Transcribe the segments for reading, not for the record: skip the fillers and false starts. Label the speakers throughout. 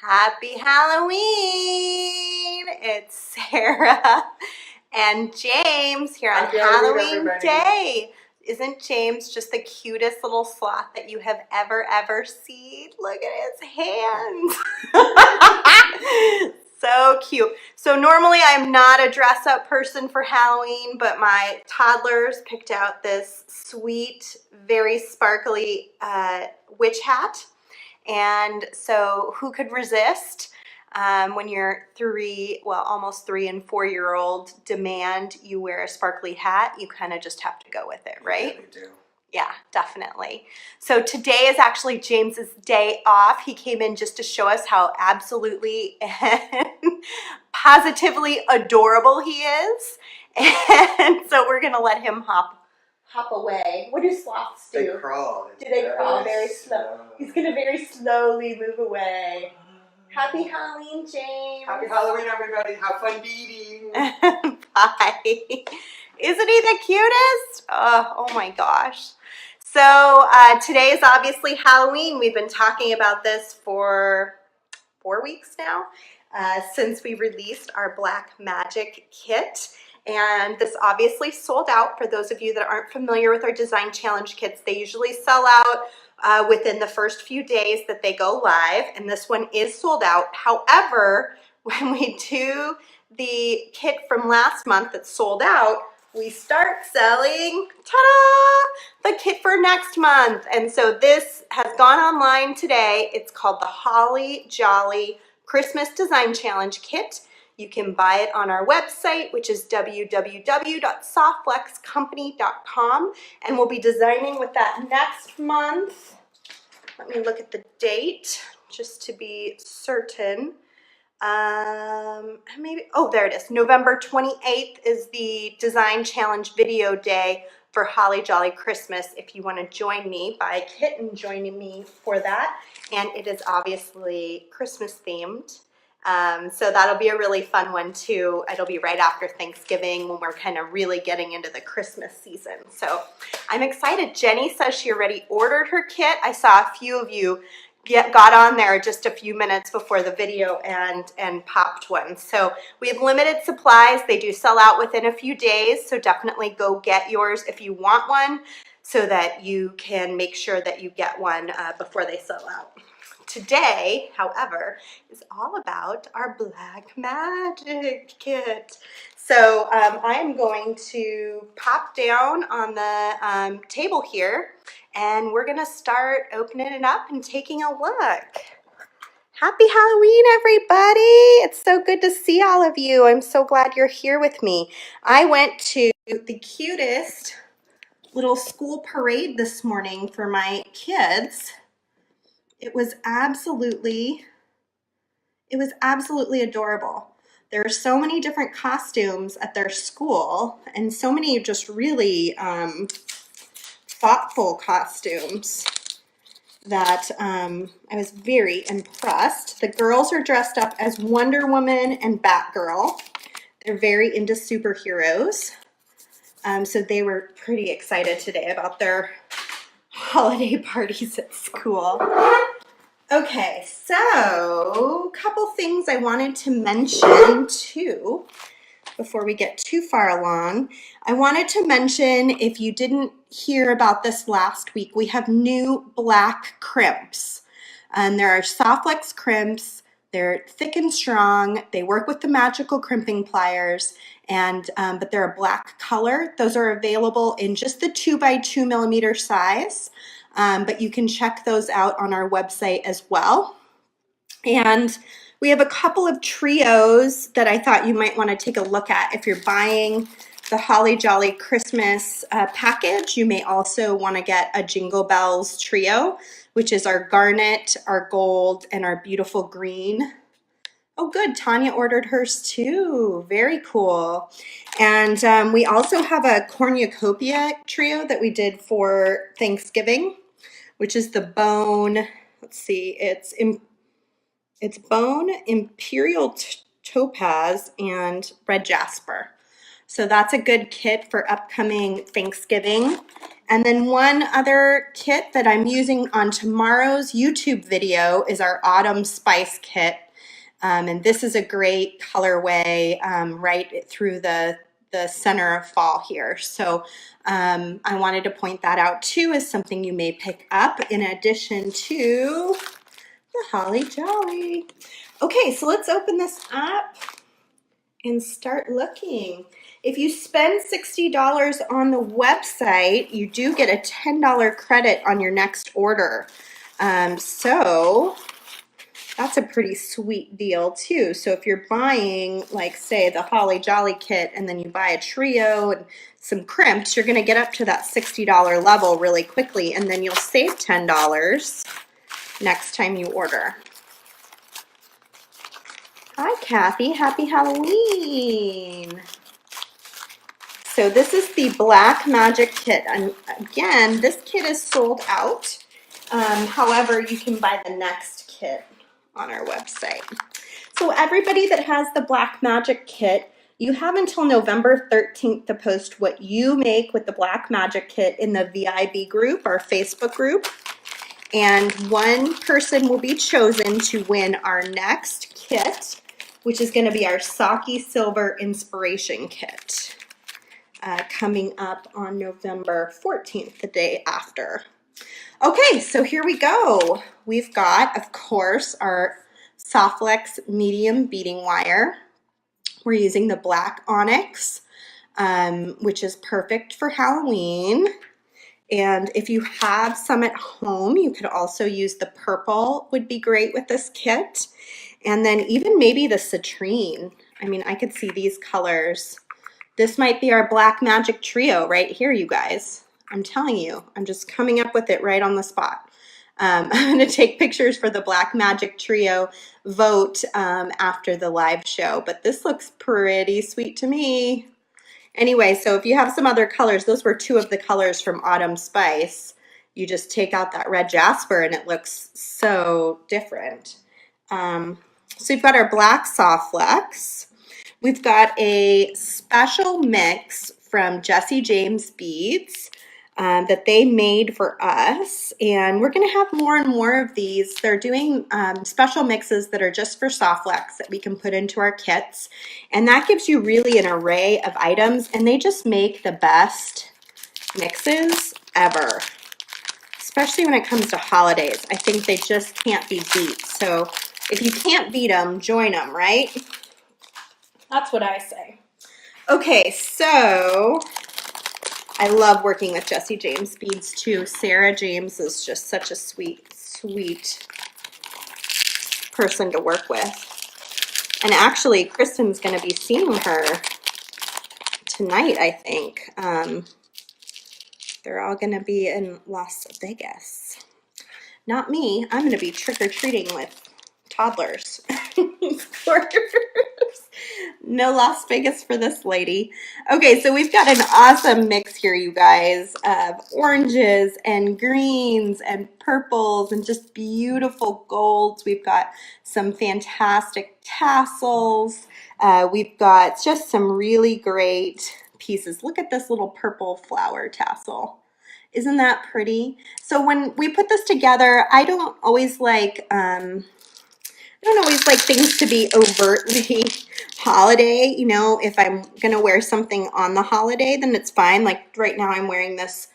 Speaker 1: Happy Halloween! It's Sarah and James here on Halloween Day. Isn't James just the cutest little sloth that you have ever seen? Look at his hands. So cute. So normally I'm not a dress-up person for Halloween, but my toddlers picked out this sweet, very sparkly witch hat. And so who could resist when your almost 3 and 4 year old demand you wear a sparkly hat? You kind of just have to go with it, right?
Speaker 2: Yeah, they do.
Speaker 1: Yeah, definitely. So today is actually James's day off. He came in just to show us how absolutely and positively adorable he is. And so we're gonna let him hop away. What do sloths do?
Speaker 2: They crawl.
Speaker 1: Do they crawl very slow? He's gonna very slowly move away. Happy Halloween, James.
Speaker 2: Happy Halloween, everybody. Have fun beading.
Speaker 1: Bye. Isn't he the cutest? Oh my gosh. So today is obviously Halloween. We've been talking about this for 4 weeks now, since we released our Black Magic kit. And this obviously sold out. For those of you that aren't familiar with our design challenge kits, they usually sell out within the first few days that they go live, and this one is sold out. However, when we do the kit from last month that sold out, we start selling, ta-da, the kit for next month. And so this has gone online today. It's called the Holly Jolly Christmas Design Challenge Kit. You can buy it on our website, which is www.softflexcompany.com, and we'll be designing with that next month. Let me look at the date just to be certain. There it is. November 28th is the Design Challenge video day for Holly Jolly Christmas. If you want to join me, buy a kit and join me for that. And it is obviously Christmas themed. So that'll be a really fun one too. It'll be right after Thanksgiving when we're kind of really getting into the Christmas season. So I'm excited. Jenny says she already ordered her kit. I saw a few of you got on there just a few minutes before the video and popped one. So we have limited supplies. They do sell out within a few days. So definitely go get yours if you want one, so that you can make sure that you get one before they sell out. Today, however, is all about our Black Magic kit. So I am going to pop down on the table here, and we're gonna start opening it up and taking a look. Happy Halloween, everybody. It's so good to see all of you. I'm so glad you're here with me. I went to the cutest little school parade this morning for my kids. It was absolutely adorable. There are so many different costumes at their school, and so many just really thoughtful costumes that I was very impressed. The girls are dressed up as Wonder Woman and Batgirl. They're very into superheroes. So they were pretty excited today about their holiday parties at school. Okay, so a couple things I wanted to mention too before we get too far along. I wanted to mention, if you didn't hear about this last week, we have new black crimps. There are Softflex crimps. They're thick and strong. They work with the magical crimping pliers, and but they're a black color. Those are available in just the 2x2 millimeter size. But you can check those out on our website as well. And we have a couple of trios that I thought you might want to take a look at. If you're buying the Holly Jolly Christmas package, you may also want to get a Jingle Bells trio, which is our garnet, our gold, and our beautiful green. Oh, good. Tanya ordered hers too. Very cool. And we also have a cornucopia trio that we did for Thanksgiving, which is the bone, let's see, it's bone, imperial topaz, and red jasper. So that's a good kit for upcoming Thanksgiving. And then one other kit that I'm using on tomorrow's YouTube video is our Autumn Spice Kit. And this is a great colorway right through the center of fall here. So I wanted to point that out too as something you may pick up in addition to the Holly Jolly. Okay, so let's open this up and start looking. If you spend $60 on the website, you do get a $10 credit on your next order. So that's a pretty sweet deal too. So if you're buying, like say the Holly Jolly kit and then you buy a trio and some crimps, you're gonna get up to that $60 level really quickly, and then you'll save $10 next time you order. Hi Kathy, happy Halloween. So this is the Black Magic kit, and again, this kit is sold out. However, you can buy the next kit on our website. So everybody that has the Black Magic kit, you have until November 13th to post what you make with the Black Magic kit in the VIB group, our Facebook group. And one person will be chosen to win our next kit, which is going to be our Saki Silver Inspiration Kit. Coming up on November 14th, the day after. Okay, so here we go. We've got, of course, our Softlex medium beading wire. We're using the black onyx, which is perfect for Halloween. And if you have some at home, you could also use the purple, would be great with this kit. And then even maybe the citrine. I mean, I could see these colors. This might be our Black Magic Trio right here, you guys. I'm telling you, I'm just coming up with it right on the spot. I'm going to take pictures for the Black Magic Trio vote after the live show, but this looks pretty sweet to me. Anyway, so if you have some other colors, those were two of the colors from Autumn Spice. You just take out that red jasper and it looks so different. So we've got our black Softlex. We've got a special mix from Jesse James Beads that they made for us, and we're going to have more and more of these. They're doing special mixes that are just for Softlex that we can put into our kits, and that gives you really an array of items, and they just make the best mixes ever, especially when it comes to holidays. I think they just can't be beat. So if you can't beat them, join them, right? That's what I say. Okay, so I love working with Jesse James Beads too. Sarah James is just such a sweet, sweet person to work with. And actually, Kristen's going to be seeing her tonight, I think. They're all going to be in Las Vegas. Not me. I'm going to be trick-or-treating with toddlers. Of course. No Las Vegas for this lady. Okay, so we've got an awesome mix here, you guys, of oranges and greens and purples and just beautiful golds. We've got some fantastic tassels. We've got just some really great pieces. Look at this little purple flower tassel. Isn't that pretty? So when we put this together, I don't always like things to be overtly holiday. You know, if I'm gonna wear something on the holiday, then it's fine. Like right now I'm wearing this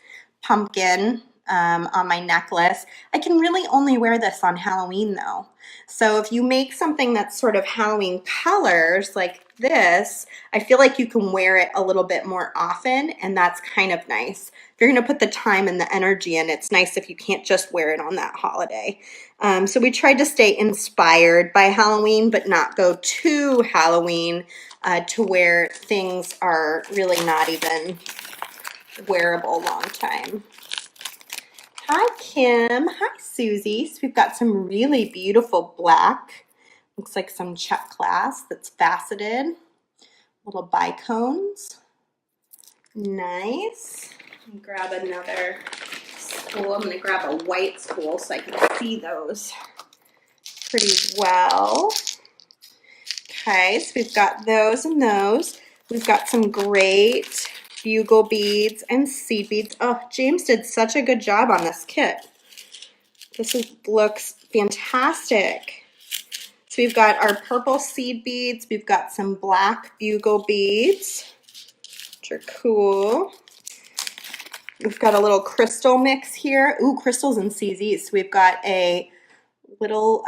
Speaker 1: pumpkin on my necklace. I can really only wear this on Halloween though. So if you make something that's sort of Halloween colors like this, I feel like you can wear it a little bit more often, and that's kind of nice. If you're gonna put the time and the energy in, it's nice if you can't just wear it on that holiday. So we tried to stay inspired by Halloween, but not go too Halloween to where things are really not even wearable long time. Hi, Kim. Hi, Susie. So we've got some really beautiful black, looks like some check clasp that's faceted, little bicones. Nice. Grab another spool. I'm going to grab a white spool so I can see those pretty well. Okay, so we've got those and those. We've got some great bugle beads and seed beads. Oh, James did such a good job on this kit. Looks fantastic. So we've got our purple seed beads. We've got some black bugle beads, which are cool. We've got a little crystal mix here. Ooh, crystals and CZs. So we've got a little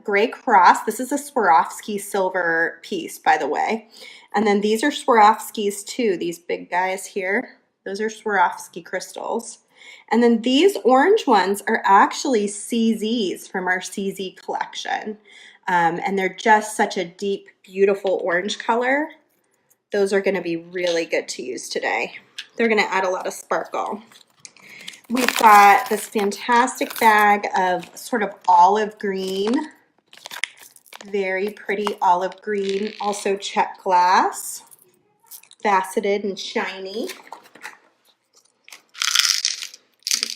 Speaker 1: gray cross. This is a Swarovski silver piece, by the way. And then these are Swarovskis too, these big guys here. Those are Swarovski crystals. And then these orange ones are actually CZs from our CZ collection. And they're just such a deep, beautiful orange color. Those are going to be really good to use today. They're going to add a lot of sparkle. We've got this fantastic bag of sort of olive green, very pretty olive green, also check glass, faceted and shiny.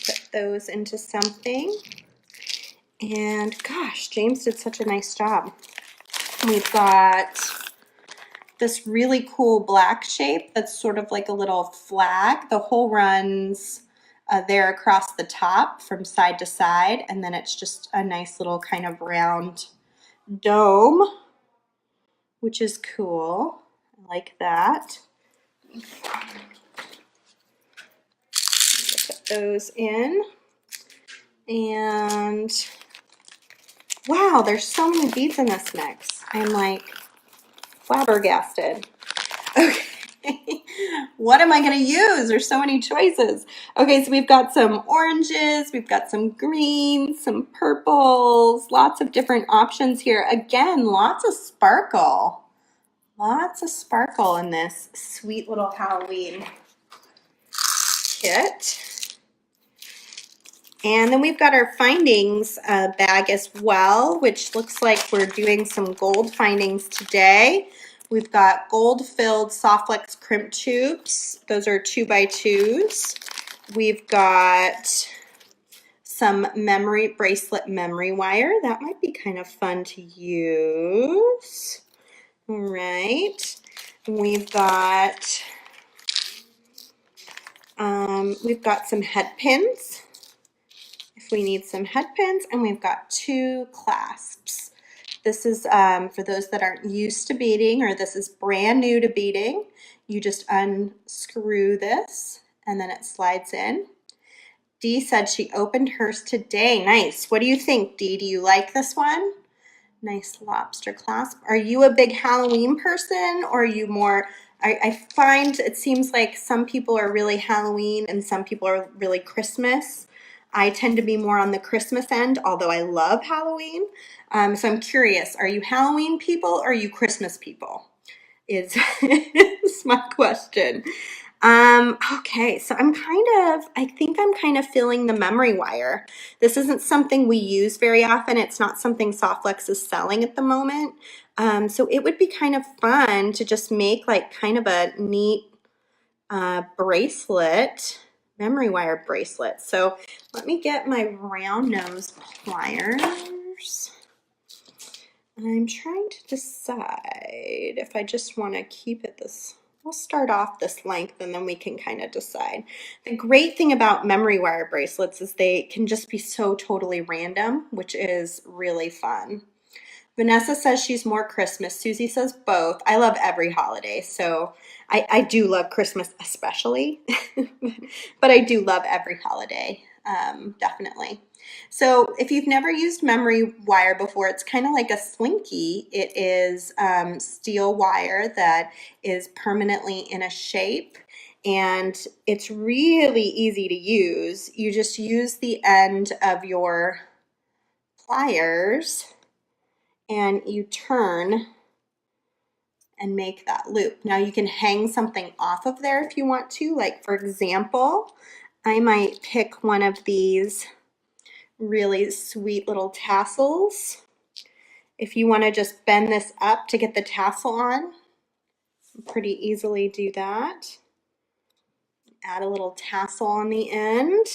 Speaker 1: Put those into something. And gosh, James did such a nice job. We've got this really cool black shape that's sort of like a little flag. The hole runs there across the top from side to side, and then it's just a nice little kind of round dome, which is cool. I like that. Put those in. And wow, there's so many beads in this mix. I'm like flabbergasted. Okay. What am I going to use? There's so many choices. Okay, so we've got some oranges, we've got some greens, some purples, lots of different options here. Again, lots of sparkle. Lots of sparkle in this sweet little Halloween kit. And then we've got our findings bag as well, which looks like we're doing some gold findings today. We've got gold-filled Softflex crimp tubes. Those are 2x2s. We've got some bracelet memory wire. That might be kind of fun to use. All right. We've got some head pins if we need some head pins, and we've got 2 clasps. This is for those that aren't used to beading, or this is brand new to beading. You just unscrew this and then it slides in. Dee said she opened hers today. Nice. What do you think, Dee? Do you like this one? Nice lobster clasp. Are you a big Halloween person, or are you more, I find it seems like some people are really Halloween and some people are really Christmas. I tend to be more on the Christmas end, although I love Halloween. So I'm curious, are you Halloween people or are you Christmas people? Is my question. Okay, so I think I'm kind of feeling the memory wire. This isn't something we use very often. It's not something Softflex is selling at the moment. So it would be kind of fun to just make like kind of a neat bracelet, memory wire bracelet. So let me get my round nose pliers. I'm trying to decide if I just want to keep it this. We'll start off this length and then we can kind of decide. The great thing about memory wire bracelets is they can just be so totally random, which is really fun. Vanessa says she's more Christmas. Susie says both. I love every holiday, so I do love Christmas especially, but I do love every holiday, definitely. So if you've never used memory wire before, it's kind of like a slinky. It is steel wire that is permanently in a shape, and it's really easy to use. You just use the end of your pliers and you turn and make that loop. Now you can hang something off of there if you want to. Like for example, I might pick one of these really sweet little tassels. If you want to just bend this up to get the tassel on, pretty easily do that. Add a little tassel on the end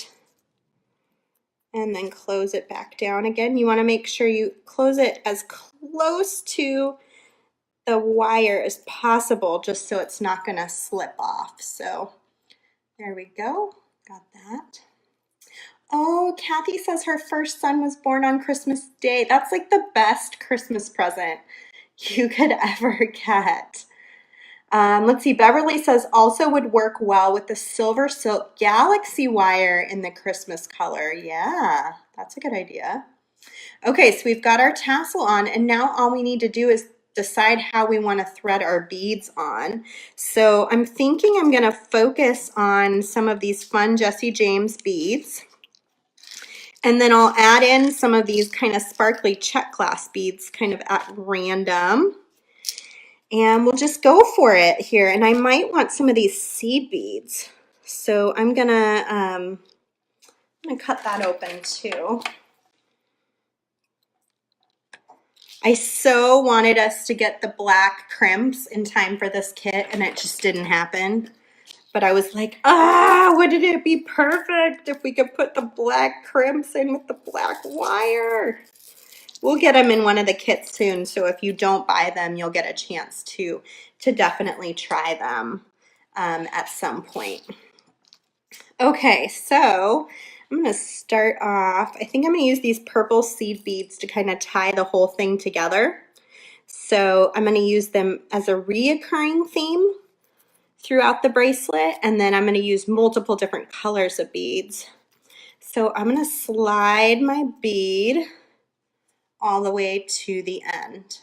Speaker 1: and then close it back down again. You want to make sure you close it as close to the wire as possible just so it's not going to slip off. So there we go. Got that. Oh, Kathy says her first son was born on Christmas Day. That's like the best Christmas present you could ever get. Let's see, Beverly says also would work well with the Silver Silk Galaxy wire in the Christmas color. Yeah, that's a good idea. Okay, so we've got our tassel on, and now all we need to do is decide how we want to thread our beads on. So I'm thinking I'm going to focus on some of these fun Jesse James beads. And then I'll add in some of these kind of sparkly check glass beads kind of at random. And we'll just go for it here. And I might want some of these seed beads. So I'm gonna cut that open too. I so wanted us to get the black crimps in time for this kit, and it just didn't happen. But I was like, wouldn't it be perfect if we could put the black crimps in with the black wire? We'll get them in one of the kits soon, so if you don't buy them, you'll get a chance to definitely try them at some point. Okay, so I'm going to start off. I think I'm going to use these purple seed beads to kind of tie the whole thing together. So I'm going to use them as a reoccurring theme throughout the bracelet, and then I'm going to use multiple different colors of beads. So I'm going to slide my bead all the way to the end,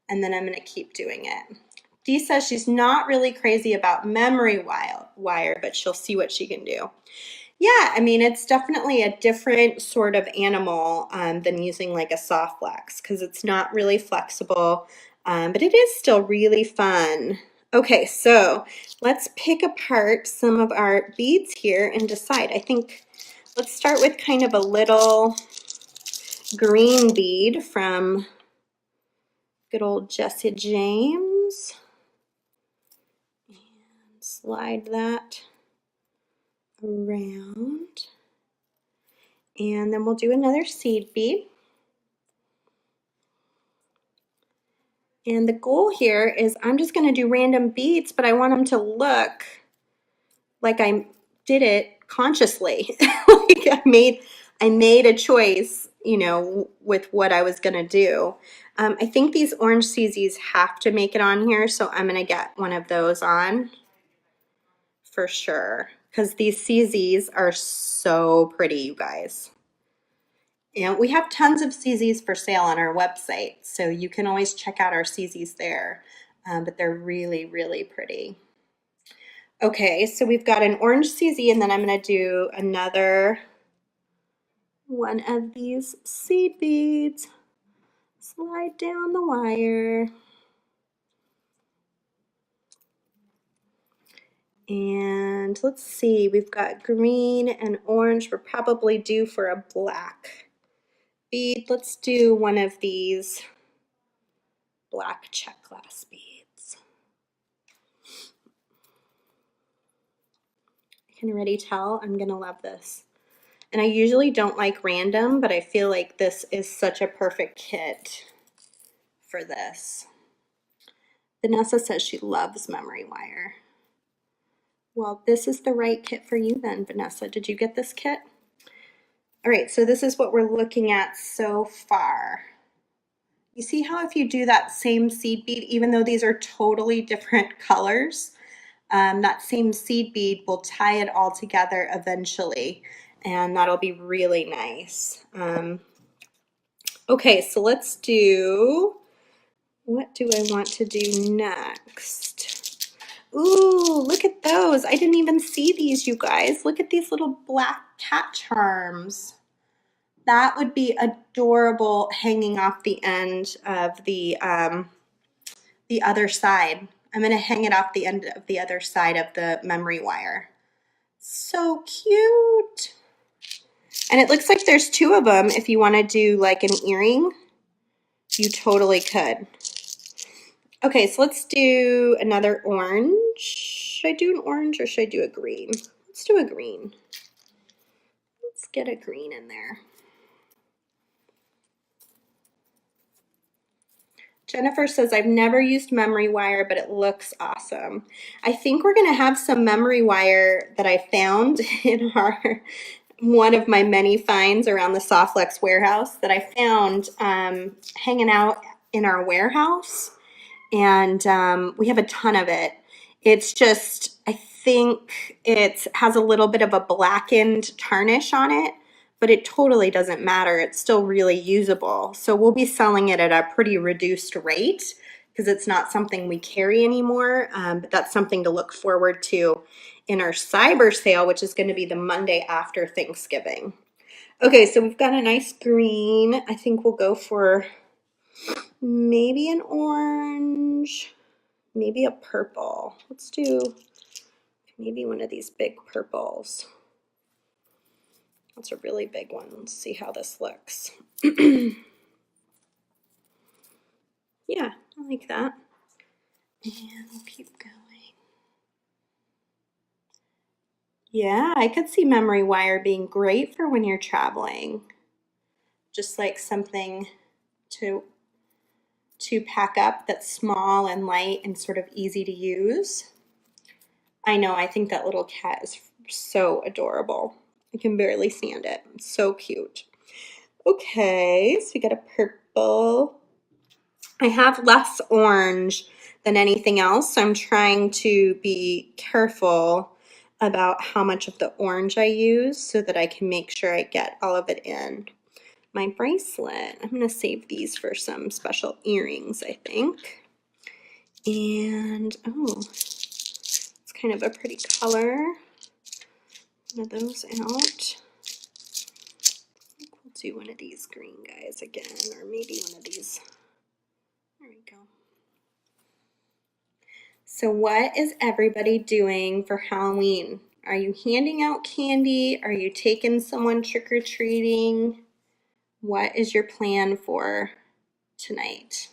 Speaker 1: and then I'm going to keep doing it. Dee says she's not really crazy about memory wire, but she'll see what she can do. Yeah, I mean, it's definitely a different sort of animal than using like a soft flex because it's not really flexible, but it is still really fun. Okay, so let's pick apart some of our beads here and decide. I think let's start with kind of a little green bead from good old Jesse James. And slide that around. And then we'll do another seed bead. And the goal here is I'm just going to do random beads, but I want them to look like I did it consciously. Like I made a choice, you know, with what I was going to do. I think these orange CZs have to make it on here, so I'm going to get one of those on for sure, because these CZs are so pretty, you guys. And we have tons of CZs for sale on our website, so you can always check out our CZs there, but they're really, really pretty. Okay, so we've got an orange CZ, and then I'm going to do another one of these seed beads. Slide down the wire. And let's see, we've got green and orange. We're probably due for a black bead. Let's do one of these black check glass beads. I can already tell I'm gonna love this. And I usually don't like random, but I feel like this is such a perfect kit for this. Vanessa says she loves memory wire. Well, this is the right kit for you then, Vanessa. Did you get this kit? All right, so this is what we're looking at so far. You see how if you do that same seed bead, even though these are totally different colors, that same seed bead will tie it all together eventually, and that'll be really nice. Okay, so let's do, what do I want to do next? Ooh, look at those. I didn't even see these, you guys. Look at these little black cat charms. That would be adorable hanging off the end of the other side. I'm going to hang it off the end of the other side of the memory wire. So cute. And it looks like there's two of them. If you want to do like an earring, you totally could. Okay, so let's do another orange. Should I do an orange or should I do a green? Let's do a green. Let's get a green in there. Jennifer says, I've never used memory wire, but it looks awesome. I think we're going to have some memory wire that I found in one of my many finds around the Softlex warehouse that I found hanging out in our warehouse. And we have a ton of it. It's just, I think it has a little bit of a blackened tarnish on it, but it totally doesn't matter. It's still really usable. So we'll be selling it at a pretty reduced rate because it's not something we carry anymore, but that's something to look forward to in our cyber sale, which is going to be the Monday after Thanksgiving. Okay, so we've got a nice green. I think we'll go for maybe an orange, maybe a purple. Let's do maybe one of these big purples. That's a really big one. Let's see how this looks. Yeah, I like that. And we'll keep going. Yeah, I could see memory wire being great for when you're traveling. Just like something to pack up that's small and light and sort of easy to use. I know, I think that little cat is so adorable. I can barely stand it. It's so cute. Okay, so we got a purple. I have less orange than anything else, so I'm trying to be careful about how much of the orange I use so that I can make sure I get all of it in my bracelet. I'm going to save these for some special earrings, I think. And, oh, it's kind of a pretty color. One of those out. I think we'll do one of these green guys again, or maybe one of these. There we go. So what is everybody doing for Halloween? Are you handing out candy? Are you taking someone trick-or-treating? What is your plan for tonight?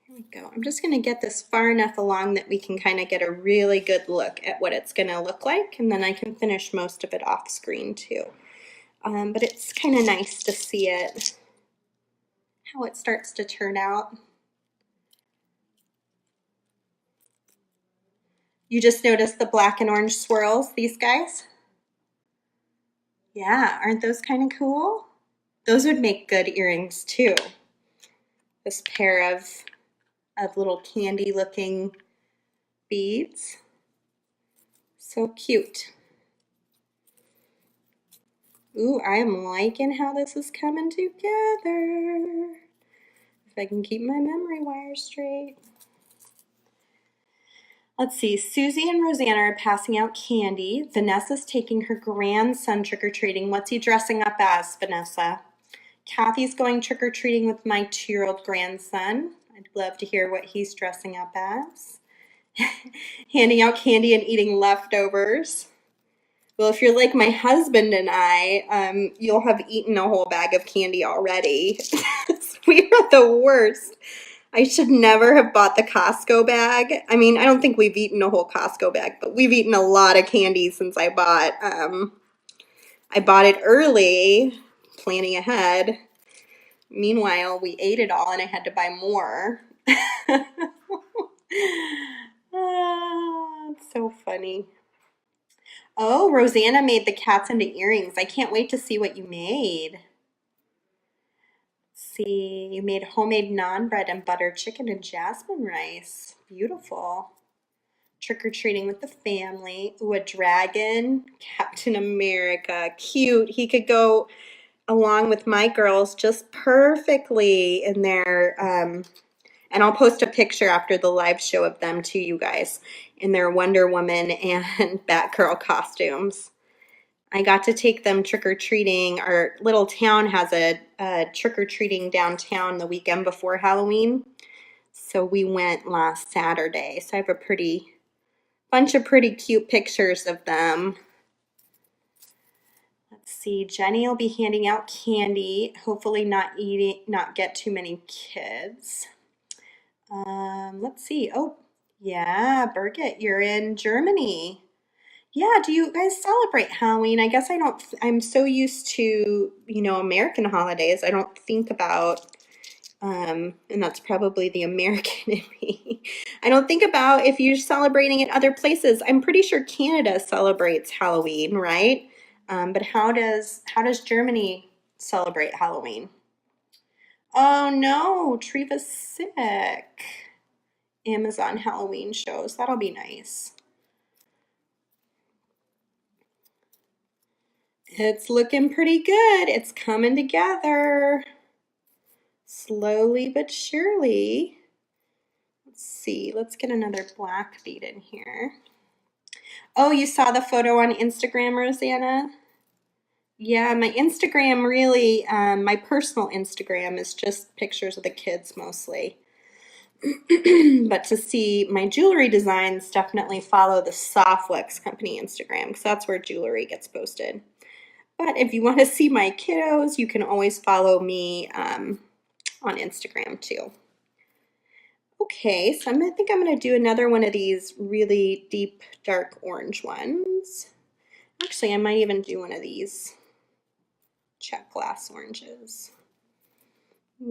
Speaker 1: Here we go. I'm just going to get this far enough along that we can kind of get a really good look at what it's going to look like, and then I can finish most of it off screen too. But it's kind of nice to see it, how it starts to turn out. You just noticed the black and orange swirls, these guys? Yeah, aren't those kind of cool? Those would make good earrings too. This pair of little candy looking beads. So cute. Ooh, I am liking how this is coming together. If I can keep my memory wire straight. Let's see, Susie and Rosanna are passing out candy. Vanessa's taking her grandson trick-or-treating. What's he dressing up as, Vanessa? Kathy's going trick-or-treating with my 2-year-old grandson. I'd love to hear what he's dressing up as. Handing out candy and eating leftovers. Well, if you're like my husband and I, you'll have eaten a whole bag of candy already. We are the worst. I should never have bought the Costco bag. I mean, I don't think we've eaten a whole Costco bag, but we've eaten a lot of candy since I bought it early, planning ahead. Meanwhile, we ate it all and I had to buy more. It's so funny. Oh, Rosanna made the cats into earrings. I can't wait to see what you made. See, you made homemade naan bread and butter chicken and jasmine rice. Beautiful. Trick-or-treating with the family. Ooh, a dragon. Captain America. Cute. He could go along with my girls just perfectly in their, and I'll post a picture after the live show of them to you guys in their Wonder Woman and Batgirl costumes. I got to take them trick-or-treating. Our little town has a trick-or-treating downtown the weekend before Halloween. So we went last Saturday. So I have a bunch of pretty cute pictures of them. Let's see, Jenny will be handing out candy. Hopefully not get too many kids. Let's see. Oh, yeah, Birgit, you're in Germany. Yeah, do you guys celebrate Halloween? I guess I don't, I'm so used to, American holidays. I don't think about, and that's probably the American in me. I don't think about if you're celebrating in other places. I'm pretty sure Canada celebrates Halloween, right? But how does Germany celebrate Halloween? Oh no, Treva's sick. Amazon Halloween shows. That'll be nice. It's looking pretty good. It's coming together. Slowly but surely. Let's see. Let's get another black bead in here. Oh, you saw the photo on Instagram, Rosanna? Yeah, my Instagram really, my personal Instagram is just pictures of the kids mostly. But to see my jewelry designs, definitely follow the Softwix Company Instagram because that's where jewelry gets posted. But if you want to see my kiddos, you can always follow me on Instagram too. Okay, so I think I'm going to do another one of these really deep, dark orange ones. Actually, I might even do one of these check glass oranges.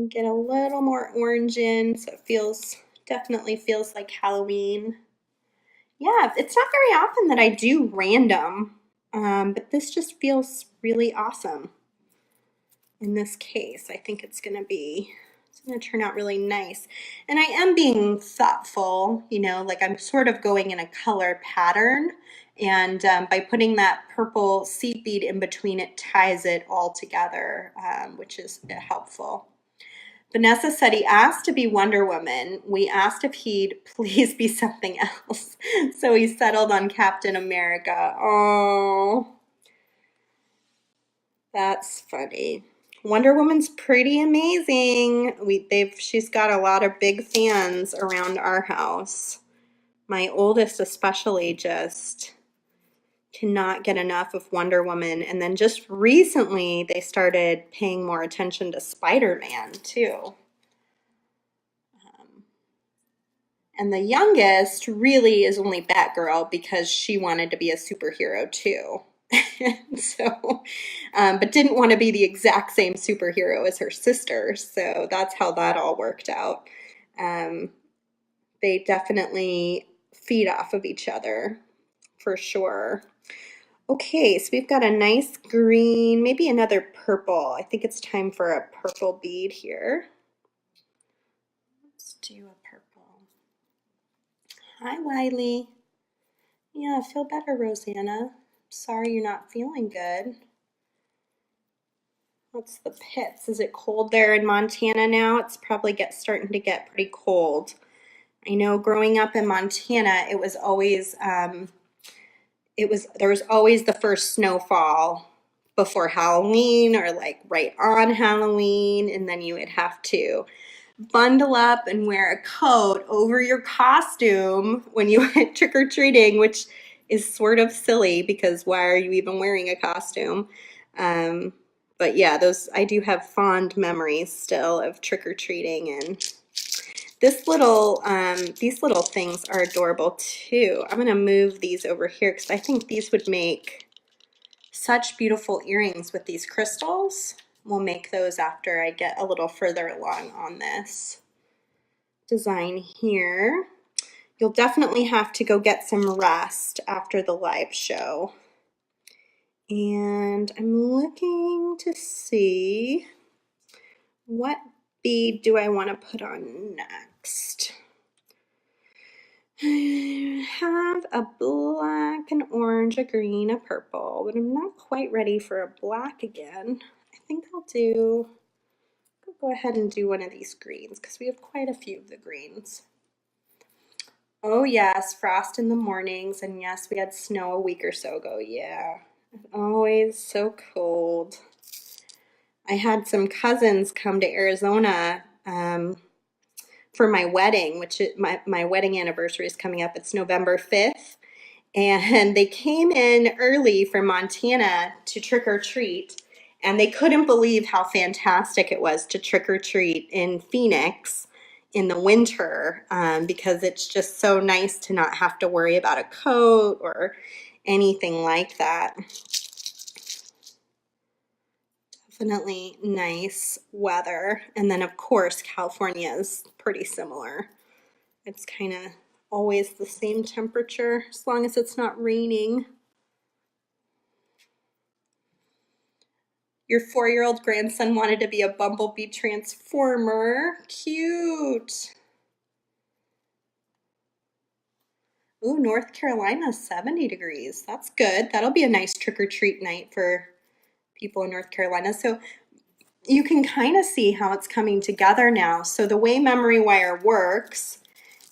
Speaker 1: Get a little more orange in so it definitely feels like Halloween. Yeah, it's not very often that I do random, but this just feels really awesome. In this case, I think it's gonna turn out really nice. And I am being thoughtful, like I'm sort of going in a color pattern. And by putting that purple seed bead in between, it ties it all together, which is helpful. Vanessa said he asked to be Wonder Woman. We asked if he'd please be something else. So he settled on Captain America. Oh, that's funny. Wonder Woman's pretty amazing. She's got a lot of big fans around our house. My oldest especially just cannot get enough of Wonder Woman. And then just recently they started paying more attention to Spider-Man too. And the youngest really is only Batgirl because she wanted to be a superhero too. So, but didn't want to be the exact same superhero as her sister. So that's how that all worked out. Um, they definitely feed off of each other for sure. Okay, so we've got a nice green, maybe another purple. I think it's time for a purple bead here. Let's do a purple. Hi, Wiley. Yeah, I feel better, Rosanna. Sorry you're not feeling good. What's the pits? Is it cold there in Montana now? It's probably starting to get pretty cold. I know growing up in Montana, it was always there was always the first snowfall before Halloween or like right on Halloween, and then you would have to bundle up and wear a coat over your costume when you went trick-or-treating, which is sort of silly because why are you even wearing a costume? Um, but yeah, I do have fond memories still of trick-or-treating, and these little things are adorable too. I'm gonna move these over here because I think these would make such beautiful earrings with these crystals. We'll make those after I get a little further along on this design here. You'll definitely have to go get some rest after the live show. And I'm looking to see what bead do I want to put on next. I have a black, an orange, a green, a purple, but I'm not quite ready for a black again. I think I'll go ahead and do one of these greens because we have quite a few of the greens. Oh yes, frost in the mornings, and yes, we had snow a week or so ago. Yeah, always so cold. I had some cousins come to Arizona for my wedding, which my wedding anniversary is coming up. It's November 5th. And they came in early from Montana to trick or treat, and they couldn't believe how fantastic it was to trick or treat in Phoenix in the winter because it's just so nice to not have to worry about a coat anything like that. Definitely nice weather. And then of course, California is pretty similar. It's kind of always the same temperature as long as it's not raining. Your 4-year-old grandson wanted to be a bumblebee transformer. Cute. Ooh, North Carolina, 70 degrees. That's good. That'll be a nice trick-or-treat night for people in North Carolina. So you can kind of see how it's coming together now. So the way memory wire works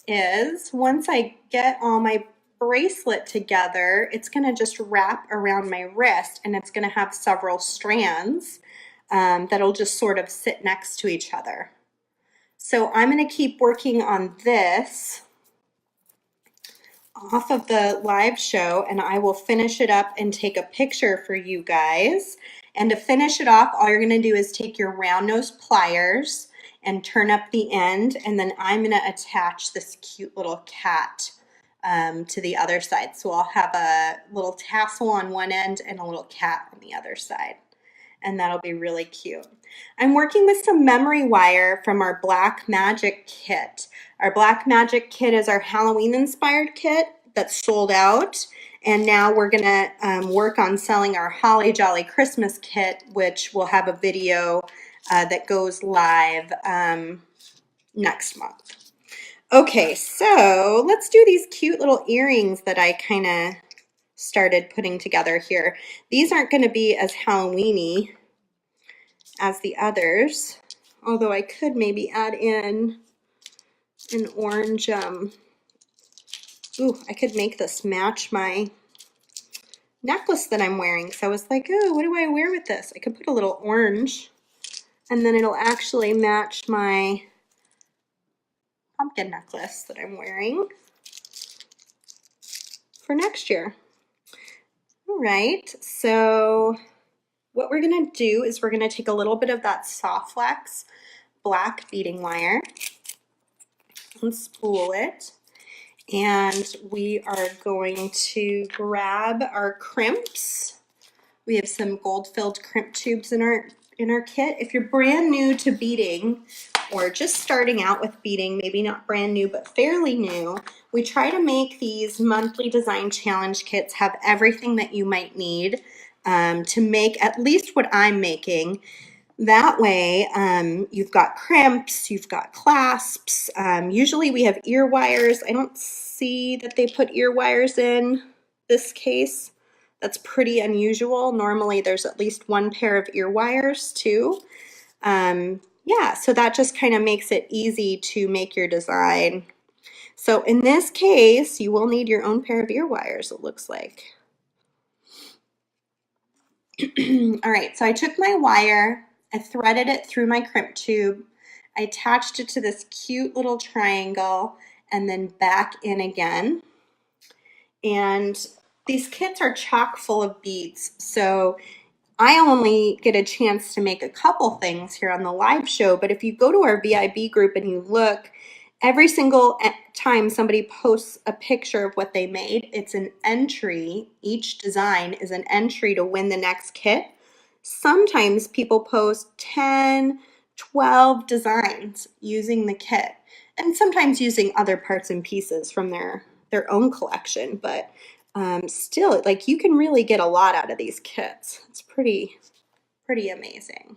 Speaker 1: is once I get all my bracelet together, it's going to just wrap around my wrist, and it's going to have several strands that'll just sort of sit next to each other. So I'm going to keep working on this off of the live show, and I will finish it up and take a picture for you guys. And to finish it off, all you're going to do is take your round nose pliers and turn up the end, and then I'm going to attach this cute little cat to the other side. So I'll have a little tassel on one end and a little cat on the other side, and that'll be really cute. I'm working with some memory wire from our Black Magic kit. Our Black Magic kit is our Halloween inspired kit that's sold out, and now we're gonna work on selling our Holly Jolly Christmas kit, which will have a video that goes live next month. Okay, so let's do these cute little earrings that I kind of started putting together here. These aren't going to be as Halloween-y as the others, although I could maybe add in an orange, ooh, I could make this match my necklace that I'm wearing. So I was like, oh, what do I wear with this? I could put a little orange, and then it'll actually match my pumpkin necklace that I'm wearing for next year. All right, so what we're gonna do is we're gonna take a little bit of that Soft Flex black beading wire and spool it, and we are going to grab our crimps. We have some gold-filled crimp tubes in our kit. If you're brand new to beading or just starting out with beading, maybe not brand new but fairly new, we try to make these monthly design challenge kits have everything that you might need to make at least what I'm making. That way, you've got crimps, you've got clasps. Usually we have ear wires. I don't see that they put ear wires in this case. That's pretty unusual. Normally there's at least one pair of ear wires too. Yeah, so that just kind of makes it easy to make your design. So in this case, you will need your own pair of ear wires, it looks like. All right, so I took my wire, I threaded it through my crimp tube, I attached it to this cute little triangle, and then back in again. And these kits are chock full of beads, so I only get a chance to make a couple things here on the live show, but if you go to our VIB group and you look, every single time somebody posts a picture of what they made, it's an entry. Each design is an entry to win the next kit. Sometimes people post 10, 12 designs using the kit, and sometimes using other parts and pieces from their own collection, but still, like, you can really get a lot out of these kits. It's pretty amazing.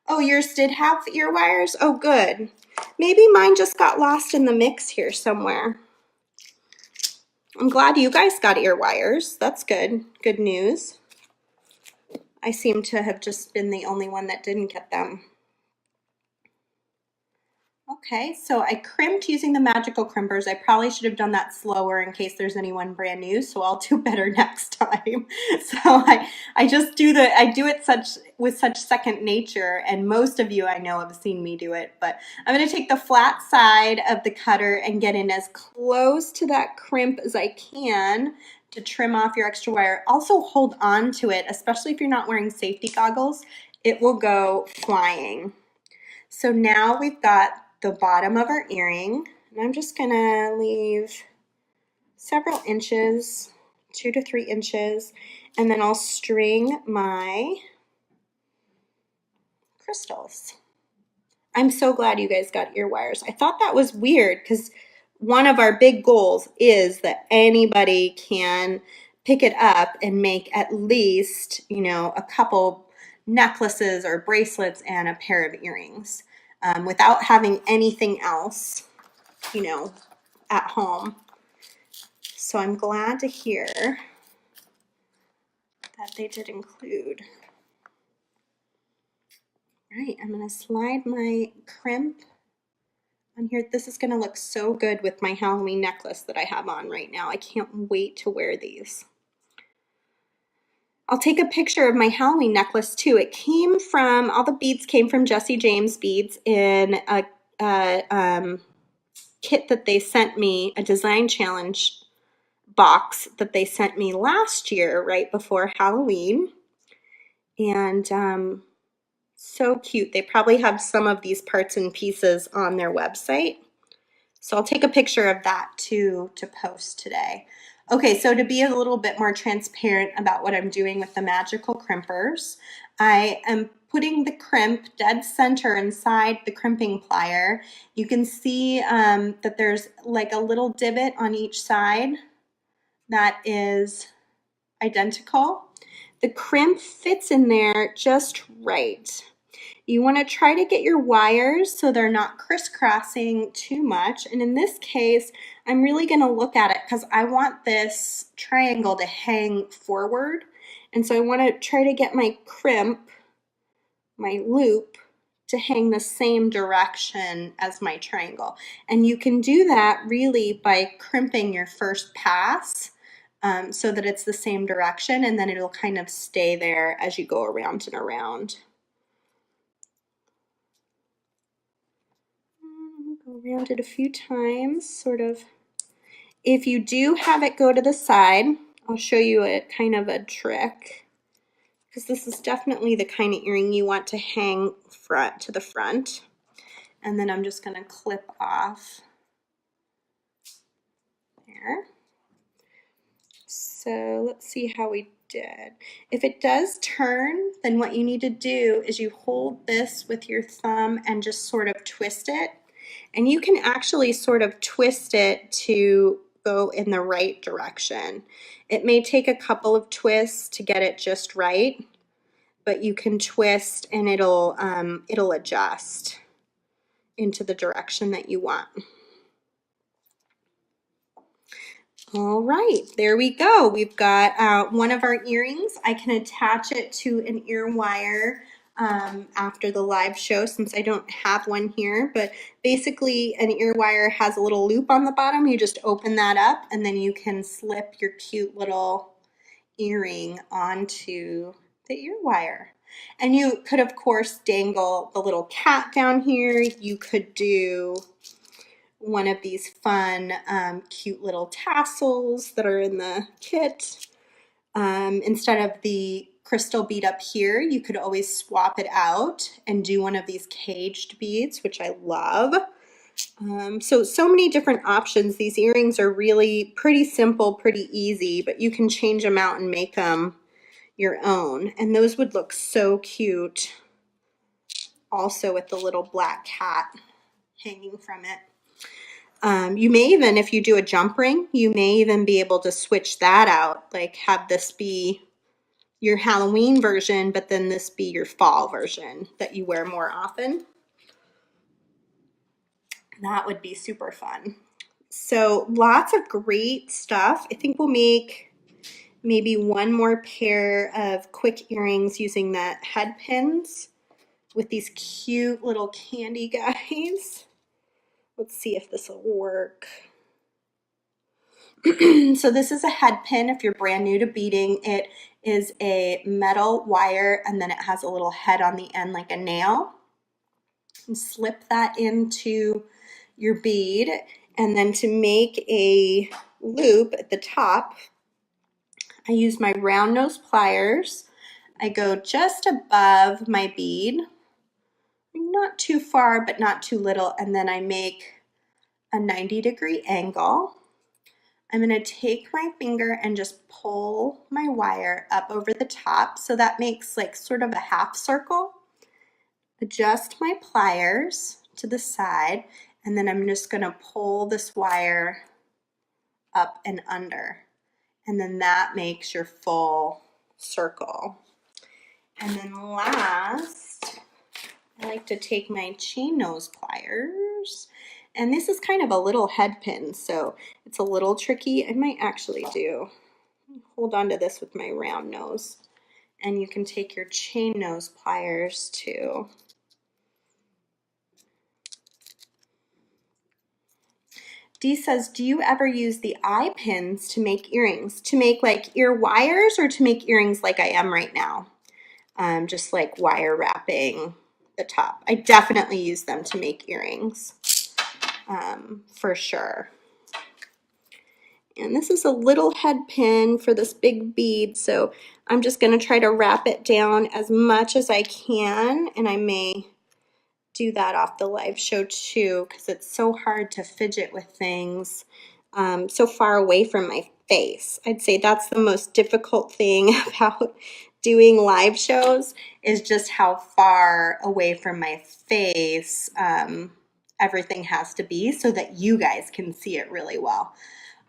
Speaker 1: Oh, yours did have ear wires? Oh, good. Maybe mine just got lost in the mix here somewhere. I'm glad you guys got ear wires. That's good. Good news. I seem to have just been the only one that didn't get them. Okay, so I crimped using the magical crimpers. I probably should have done that slower in case there's anyone brand new, so I'll do better next time. So I just do it with such second nature, and most of you I know have seen me do it, but I'm going to take the flat side of the cutter and get in as close to that crimp as I can to trim off your extra wire. Also hold on to it, especially if you're not wearing safety goggles. It will go flying. So now we've got the bottom of our earring, and I'm just gonna leave several inches, 2 to 3 inches, and then I'll string my crystals. I'm so glad you guys got ear wires. I thought that was weird because one of our big goals is that anybody can pick it up and make at least, you know, a couple necklaces or bracelets and a pair of earrings without having anything else, you know, at home. So I'm glad to hear that they did include. Right, I'm gonna slide my crimp on here. This is gonna look so good with my Halloween necklace that I have on right now. I can't wait to wear these. I'll take a picture of my Halloween necklace too. It came from, all the beads came from Jesse James Beads in a kit that they sent me, a design challenge box that they sent me last year right before Halloween. And so cute. They probably have some of these parts and pieces on their website. So I'll take a picture of that too to post today. Okay, so to be a little bit more transparent about what I'm doing with the magical crimpers, I am putting the crimp dead center inside the crimping plier. You can see that there's like a little divot on each side that is identical. The crimp fits in there just right. You want to try to get your wires so they're not crisscrossing too much. And in this case, I'm really going to look at it because I want this triangle to hang forward. And so I want to try to get my crimp, my loop, to hang the same direction as my triangle. And you can do that really by crimping your first pass so that it's the same direction, and then it'll kind of stay there as you go around and around. Go around it a few times, sort of. If you do have it go to the side, I'll show you a kind of a trick, because this is definitely the kind of earring you want to hang front to the front. And then I'm just going to clip off there. So let's see how we did. If it does turn, then what you need to do is you hold this with your thumb and just sort of twist it. And you can actually sort of twist it to go in the right direction. It may take a couple of twists to get it just right, but you can twist and it'll adjust into the direction that you want. All right, there we go. We've got one of our earrings. I can attach it to an ear wire after the live show since I don't have one here, but basically an ear wire has a little loop on the bottom. You just open that up and then you can slip your cute little earring onto the ear wire. And you could, of course, dangle the little cat down here. You could do one of these fun, cute little tassels that are in the kit. Instead of the crystal bead up here, you could always swap it out and do one of these caged beads, which I love. So many different options. These earrings are really pretty simple, pretty easy, but you can change them out and make them your own. And those would look so cute also with the little black cat hanging from it. You may even, if you do a jump ring, you may even be able to switch that out, like have this be your Halloween version, but then this be your fall version that you wear more often. That would be super fun. So lots of great stuff. I think we'll make maybe one more pair of quick earrings using the head pins with these cute little candy guys. Let's see if this will work. So this is a head pin if you're brand new to beading. It is a metal wire and then it has a little head on the end like a nail. And slip that into your bead, and then to make a loop at the top, I use my round nose pliers. I go just above my bead, not too far, but not too little, and then I make a 90-degree angle. I'm going to take my finger and just pull my wire up over the top, so that makes like sort of a half circle. Adjust my pliers to the side, and then I'm just going to pull this wire up and under, and then that makes your full circle. And then last, I like to take my chain nose pliers, and this is kind of a little head pin, so it's a little tricky. I might actually hold on to this with my round nose, and you can take your chain nose pliers too. Dee says, do you ever use the eye pins to make earrings? To make like ear wires, or to make earrings like I am right now? Just like wire wrapping the top. I definitely use them to make earrings, for sure. And this is a little head pin for this big bead, so I'm just going to try to wrap it down as much as I can, and I may do that off the live show too, because it's so hard to fidget with things so far away from my face. I'd say that's the most difficult thing about doing live shows, is just how far away from my face everything has to be so that you guys can see it really well.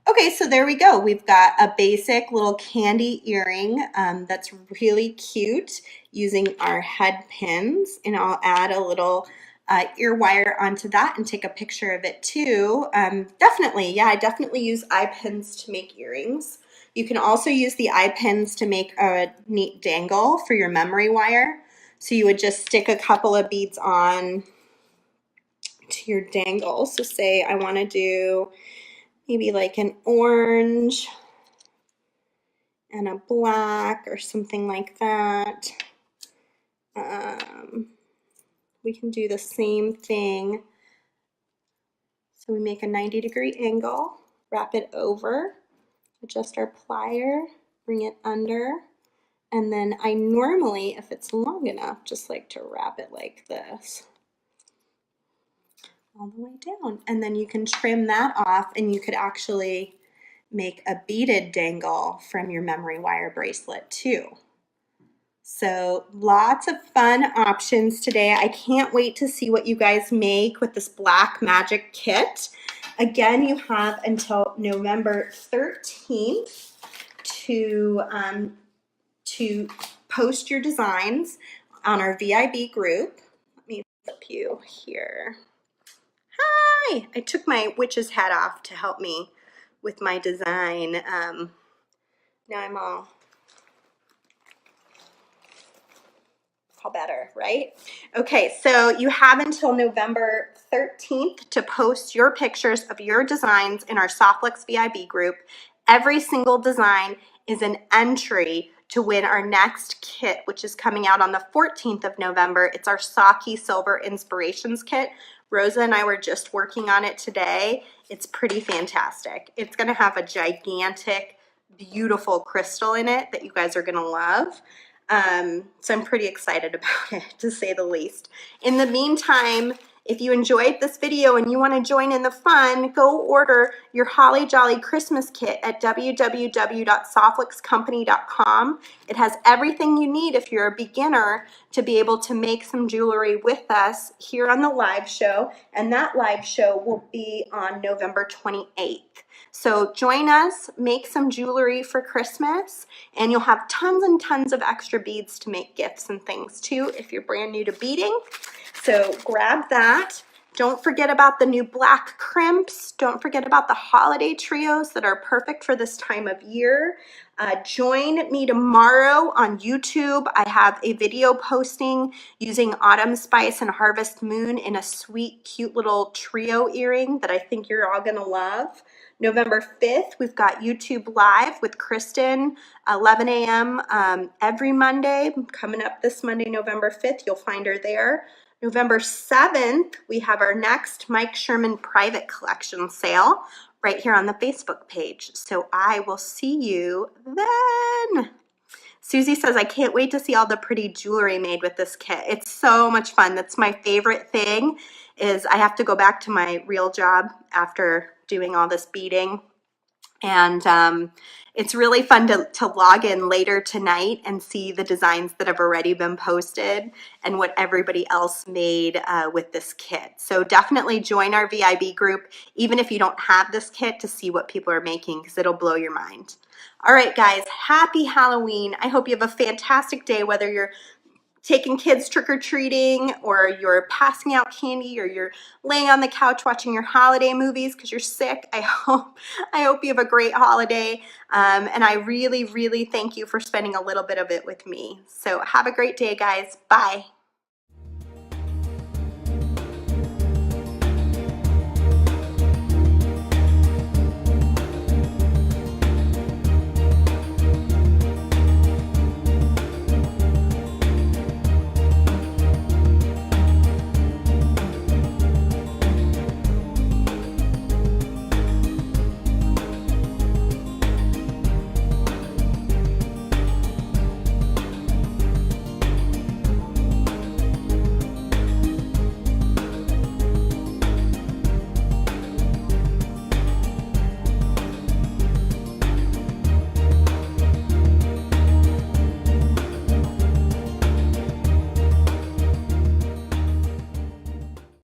Speaker 1: Okay, so there we go. We've got a basic little candy earring that's really cute using our head pins, and I'll add a little ear wire onto that and take a picture of it too. Definitely, I definitely use eye pins to make earrings. You can also use the eye pins to make a neat dangle for your memory wire. So you would just stick a couple of beads on to your dangle. So say I want to do maybe like an orange and a black or something like that. We can do the same thing. So we make a 90-degree angle, wrap it over, adjust our plier, bring it under, and then I normally, if it's long enough, just like to wrap it like this all the way down. And then you can trim that off, and you could actually make a beaded dangle from your memory wire bracelet too. So lots of fun options today. I can't wait to see what you guys make with this Black Magic kit. Again, you have until November 13th to post your designs on our VIB group. Let me flip you here. Hi! I took my witch's hat off to help me with my design. Now I'm all better, right? Okay, so you have until November 13th to post your pictures of your designs in our Softflix VIB group. Every single design is an entry to win our next kit, which is coming out on the 14th of November. It's our Saki Silver Inspirations Kit. Rosa and I were just working on it today. It's pretty fantastic. It's gonna have a gigantic, beautiful crystal in it that you guys are gonna love. So I'm pretty excited about it, to say the least. In the meantime, if you enjoyed this video and you want to join in the fun, go order your Holly Jolly Christmas kit at www.softflixcompany.com. It has everything you need if you're a beginner to be able to make some jewelry with us here on the live show, and that live show will be on November 28th. So join us, make some jewelry for Christmas, and you'll have tons and tons of extra beads to make gifts and things too if you're brand new to beading. So grab that. Don't forget about the new black crimps. Don't forget about the holiday trios that are perfect for this time of year. Join me tomorrow on YouTube. I have a video posting using Autumn Spice and Harvest Moon in a sweet, cute little trio earring that I think you're all gonna love. November 5th, we've got YouTube Live with Kristen, 11 a.m. Every Monday. Coming up this Monday, November 5th, you'll find her there. November 7th, we have our next Mike Sherman private collection sale right here on the Facebook page. So I will see you then. Susie says, I can't wait to see all the pretty jewelry made with this kit. It's so much fun. That's my favorite thing, is I have to go back to my real job after doing all this beading. And it's really fun to log in later tonight and see the designs that have already been posted and what everybody else made with this kit. So definitely join our VIB group, even if you don't have this kit, to see what people are making, because it'll blow your mind. All right, guys, happy Halloween. I hope you have a fantastic day, whether you're taking kids trick-or-treating or you're passing out candy or you're laying on the couch watching your holiday movies because you're sick. I hope you have a great holiday, and I really thank you for spending a little bit of it with me. So have a great day, guys. Bye.